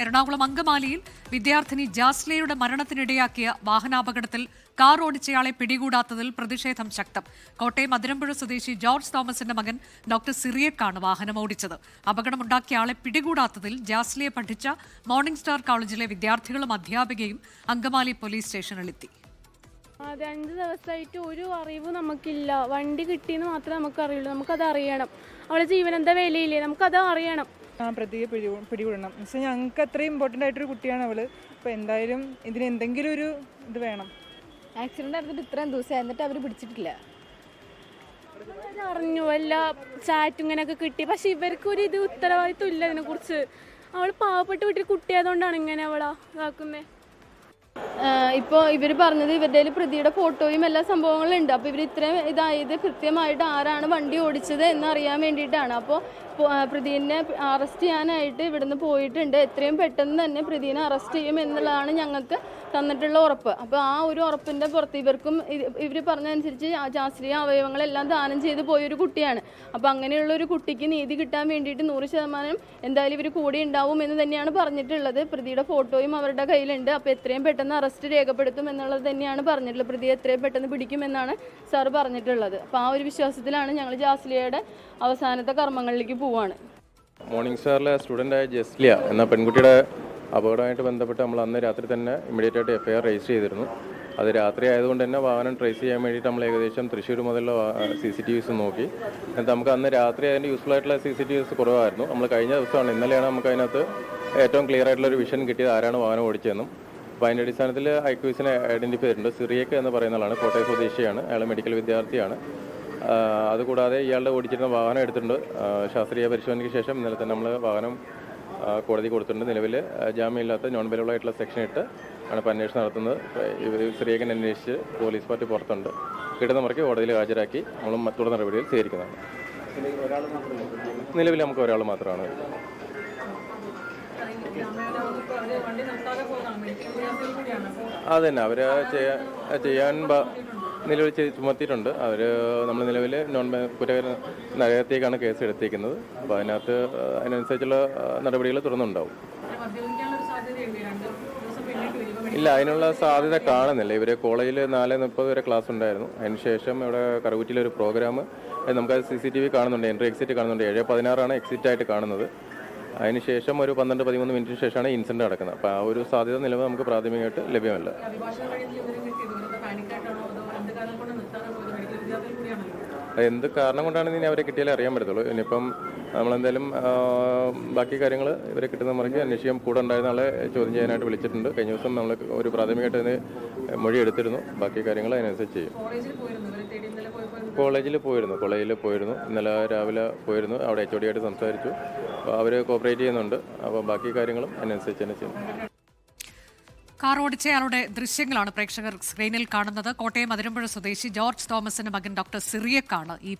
എറണാകുളം അങ്കമാലിയിൽ വിദ്യാർത്ഥിനി ജാസ്ലിയയുടെ മരണത്തിനിടയാക്കിയ വാഹനാപകടത്തിൽ കാർ ഓടിച്ചയാളെ പിടികൂടാത്തതിൽ പ്രതിഷേധം ശക്തം. കോട്ടയം അതിരമ്പുഴ സ്വദേശി ജോർജ് തോമസിന്റെ മകൻ ഡോക്ടർ സിറിയക്കാണ് വാഹനം ഓടിച്ചത്. അപകടമുണ്ടാക്കിയ ആളെ പിടികൂടാത്തതിൽ ജാസ്ലിയെ പഠിച്ച മോർണിംഗ് സ്റ്റാർ കോളേജിലെ വിദ്യാർത്ഥികളും അധ്യാപികയും അങ്കമാലി പോലീസ് സ്റ്റേഷനിലെത്തി. അതെ, 5 ദിവസമായിട്ട് ഒരു അറിവ് നമുക്കില്ല. വണ്ടി കിട്ടിയെന്ന് മാത്രമേ നമുക്ക് അറിയുള്ളൂ. നമുക്കത് അറിയണം. അവളെ ജീവൻ എന്താ വിലയില്ലേ, നമുക്കത് അറിയണം. പ്രതിയെ പിടികൂടണം. പക്ഷേ ഞങ്ങൾക്ക് അത്രയും ഇമ്പോർട്ടൻ്റ് ആയിട്ടൊരു കുട്ടിയാണ് അവള്. അപ്പോൾ എന്തായാലും ഇതിന് എന്തെങ്കിലും ഒരു ഇത് വേണം. ആക്സിഡന്റ് നടന്നിട്ട് ഇത്രയും ദിവസം എന്നിട്ട് അവർ പിടിച്ചിട്ടില്ല. അറിഞ്ഞു വല്ല ചാറ്റ് ഇങ്ങനെയൊക്കെ കിട്ടി, പക്ഷെ ഇവർക്കൊരു ഇത് ഉത്തരവാദിത്വം ഇല്ല ഇതിനെക്കുറിച്ച്. അവൾ പാവപ്പെട്ട് വീട്ടിൽ കുട്ടിയായതുകൊണ്ടാണ് ഇങ്ങനെ അവളാ ഇതാക്കുന്നത്. ഇപ്പോൾ ഇവർ പറഞ്ഞത് ഇവരുടെ പ്രതിയുടെ ഫോട്ടോയും എല്ലാ സംഭവങ്ങളും ഉണ്ട്. അപ്പോൾ ഇവർ ഇത്രയും ഇതായത് കൃത്യമായിട്ട് ആരാണ് വണ്ടി ഓടിച്ചത് എന്നറിയാൻ വേണ്ടിയിട്ടാണ്. അപ്പോൾ പ്രതിനെ അറസ്റ്റ് ചെയ്യാനായിട്ട് ഇവിടുന്ന് പോയിട്ടുണ്ട്. എത്രയും പെട്ടെന്ന് തന്നെ പ്രതിനെ അറസ്റ്റ് ചെയ്യും എന്നുള്ളതാണ് ഞങ്ങൾക്ക് തന്നിട്ടുള്ള ഉറപ്പ്. അപ്പോൾ ആ ഒരു ഉറപ്പിൻ്റെ പുറത്ത് ഇവർക്കും ഇവർ പറഞ്ഞതനുസരിച്ച് ജാസ്ലിയ അവയവങ്ങളെല്ലാം ദാനം ചെയ്ത് പോയൊരു കുട്ടിയാണ്. അപ്പോൾ അങ്ങനെയുള്ള ഒരു കുട്ടിക്ക് നീതി കിട്ടാൻ വേണ്ടിയിട്ട് 100% എന്തായാലും ഇവർ കൂടെ ഉണ്ടാവും എന്ന് തന്നെയാണ് പറഞ്ഞിട്ടുള്ളത്. പ്രതിയുടെ ഫോട്ടോയും അവരുടെ കയ്യിലുണ്ട്. അപ്പോൾ എത്രയും പെട്ടെന്ന് അറസ്റ്റ് രേഖപ്പെടുത്തും എന്നുള്ളത് തന്നെയാണ് പറഞ്ഞിട്ടുള്ളത്. പ്രതിയെ എത്രയും പെട്ടെന്ന് പിടിക്കുമെന്നാണ് സാർ പറഞ്ഞിട്ടുള്ളത്. അപ്പോൾ ആ ഒരു വിശ്വാസത്തിലാണ് ഞങ്ങൾ ജാസ്ലിയയുടെ അവസാനത്തെ കർമ്മങ്ങളിലേക്ക് പോവാണ്. മോർണിംഗ് സ്റ്റാറിലെ സ്റ്റുഡൻ്റായ ജസ്ലിയ എന്ന പെൺകുട്ടിയുടെ അപകടമായിട്ട് ബന്ധപ്പെട്ട് നമ്മൾ അന്ന് രാത്രി തന്നെ ഇമ്മീഡിയറ്റ് ആയിട്ട് FIR രജിസ്റ്റർ ചെയ്തിരുന്നു. അത് രാത്രി ആയതുകൊണ്ട് തന്നെ വാഹനം ട്രേസ് ചെയ്യാൻ വേണ്ടിയിട്ട് നമ്മൾ ഏകദേശം തൃശ്ശൂർ മുതലുള്ള CCTVs നോക്കി. എന്നിട്ട് നമുക്ക് അന്ന് രാത്രി അതിൻ്റെ യൂസ്ഫുൾ ആയിട്ടുള്ള CCTVs കുറവായിരുന്നു. നമ്മൾ കഴിഞ്ഞ ദിവസമാണ്, ഇന്നലെയാണ് നമുക്ക് അതിനകത്ത് ഏറ്റവും ക്ലിയർ ആയിട്ടുള്ളൊരു വിഷൻ കിട്ടിയത് ആരാണ് വാഹനം ഓടിച്ചതെന്നും. അപ്പോൾ അതിൻ്റെ അടിസ്ഥാനത്തിൽ ഐക്യൂസിനെ ഐഡൻറ്റിഫൈ ചെയ്തിട്ടുണ്ട്. സിറിയക്ക് എന്ന് പറയുന്ന ആളാണ്, കോട്ടയം സ്വദേശിയാണ്. അയാൾ മെഡിക്കൽ വിദ്യാർത്ഥിയാണ്. അതുകൂടാതെ ഇയാളുടെ ഓടിച്ചിരുന്ന വാഹനം എടുത്തിട്ടുണ്ട്. ശാസ്ത്രീയ പരിശോധനയ്ക്ക് ശേഷം ഇന്നലെ തന്നെ നമ്മൾ വാഹനം കോടതി കൊടുത്തിട്ടുണ്ട്. നിലവിൽ ജാമ്യമില്ലാത്ത നോൺ ബെയിലബിൾ ആയിട്ടുള്ള സെക്ഷൻ 8 ആണ് ഇപ്പോൾ അന്വേഷണം നടത്തുന്നത്. സിറിയക്കൻ അന്വേഷിച്ച് പോലീസ് പാർട്ടി പുറത്തുണ്ട്. കിട്ടുന്ന മുറയ്ക്ക് കോടതിയിൽ ഹാജരാക്കി നമ്മളും തുടർ നടപടികൾ സ്വീകരിക്കുന്നതാണ്. നിലവിൽ നമുക്ക് ഒരാൾ മാത്രമാണ്. അതന്നെ അവർ ചെയ്യാൻ നിലവിൽ ചുമത്തിയിട്ടുണ്ട്. അവർ നമ്മൾ നിലവിൽ നരകത്തേക്കാണ് കേസ് എടുത്തേക്കുന്നത്. അപ്പോൾ അതിനനുസരിച്ചുള്ള നടപടികൾ തുറന്നുണ്ടാവും. ഇല്ല, അതിനുള്ള സാധ്യത കാണുന്നില്ല. ഇവർ കോളേജിൽ 4:30 വരെ ക്ലാസ് ഉണ്ടായിരുന്നു. അതിനുശേഷം ഇവിടെ കറുകുറ്റിയിലൊരു പ്രോഗ്രാം നമുക്കത് CCTV കാണുന്നുണ്ട്. എൻട്രി എക്സിറ്റ് കാണുന്നുണ്ട്. 7:16 എക്സിറ്റ് ആയിട്ട് കാണുന്നത്. അതിനുശേഷം ഒരു 12-13 മിനിറ്റിന് ശേഷമാണ് ഇൻസിഡൻറ്റ് നടക്കുന്നത്. അപ്പോൾ ആ ഒരു സാധ്യത നിലവിൽ നമുക്ക് പ്രാഥമികമായിട്ട് ലഭ്യമല്ല. എന്ത് കാരണം കൊണ്ടാണെന്ന് ഇനി അവരെ കിട്ടിയാലേ അറിയാൻ പറ്റത്തുള്ളൂ. ഇനിയിപ്പം നമ്മളെന്തായാലും ബാക്കി കാര്യങ്ങൾ ഇവരെ കിട്ടുന്ന മുറയ്ക്ക് അന്വേഷിക്കാൻ കൂടെ ഉണ്ടായിരുന്ന ആളെ ചോദ്യം ചെയ്യാനായിട്ട് വിളിച്ചിട്ടുണ്ട്. കഴിഞ്ഞ ദിവസം നമ്മൾ ഒരു പ്രാഥമികമായിട്ട് അതിന് മൊഴി എടുത്തിരുന്നു. ബാക്കി കാര്യങ്ങൾ അതിനനുസരിച്ച് ചെയ്യും. കോളേജിൽ പോയിരുന്നു. ഇന്നലെ രാവിലെ പോയിരുന്നു. അവിടെ HOD ആയിട്ട് സംസാരിച്ചു. അപ്പോൾ അവർ കോപ്പറേറ്റ് ചെയ്യുന്നുണ്ട്. അപ്പോൾ ബാക്കി കാര്യങ്ങളും അതിനനുസരിച്ച് തന്നെ ചെയ്യും. കാർ ഓടിച്ചയാളുടെ ദൃശ്യങ്ങളാണ് പ്രേക്ഷകർ സ്ക്രീനിൽ കാണുന്നത്. കോട്ടയം അതിരമ്പുഴ സ്വദേശി ജോർജ് തോമസിന്റെ മകൻ ഡോക്ടർ സിറിയക്കാണ് ഈ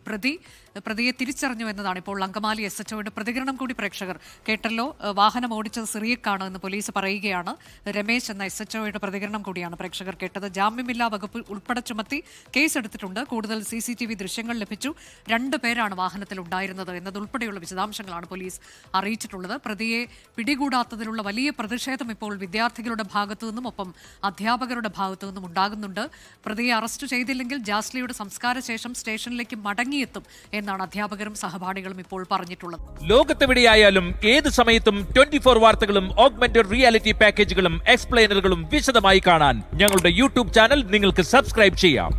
പ്രതിയെ തിരിച്ചറിഞ്ഞു എന്നതാണ് ഇപ്പോൾ അങ്കമാലി SHOയുടെ പ്രതികരണം കൂടി പ്രേക്ഷകർ കേട്ടല്ലോ. വാഹനം ഓടിച്ചത് സിറിയക്കാണ് എന്ന് പോലീസ് പറയുകയാണ്. രമേശ് എന്ന SHOയുടെ പ്രതികരണം കൂടിയാണ് പ്രേക്ഷകർ കേട്ടത്. ജാമ്യമില്ലാ വകുപ്പ് ഉൾപ്പെടെ ചുമത്തി കേസെടുത്തിട്ടുണ്ട്. കൂടുതൽ CCTV ദൃശ്യങ്ങൾ ലഭിച്ചു. 2 പേരാണ് വാഹനത്തിൽ ഉണ്ടായിരുന്നത് എന്നതുൾപ്പെടെയുള്ള വിശദാംശങ്ങളാണ് പോലീസ് അറിയിച്ചിട്ടുള്ളത്. പ്രതിയെ പിടികൂടാത്തതിലുള്ള വലിയ പ്രതിഷേധം ഇപ്പോൾ വിദ്യാർത്ഥികളുടെ ഭാഗത്തു നിന്നും ഒപ്പം അധ്യാപകരുടെ ഭാഗത്തു നിന്നും ഉണ്ടാകുന്നുണ്ട്. പ്രതിയെ അറസ്റ്റ് ചെയ്തില്ലെങ്കിൽ ജാസ്ലിയുടെ സംസ്കാര ശേഷം സ്റ്റേഷനിലേക്ക് മടങ്ങിയെത്തും എന്നാണ് അധ്യാപകരും സഹപാഠികളും ഇപ്പോൾ പറഞ്ഞിട്ടുള്ളത്. ലോകത്തെവിടെയായാലും ഏത് സമയത്തും 24 വാർത്തകളും ഓഗ്മെന്റഡ് റിയാലിറ്റി പാക്കേജുകളും എക്സ്പ്ലെയിനറുകളും വിശദമായി കാണാൻ ഞങ്ങളുടെ YouTube ചാനൽ നിങ്ങൾക്ക് സബ്സ്ക്രൈബ് ചെയ്യാം.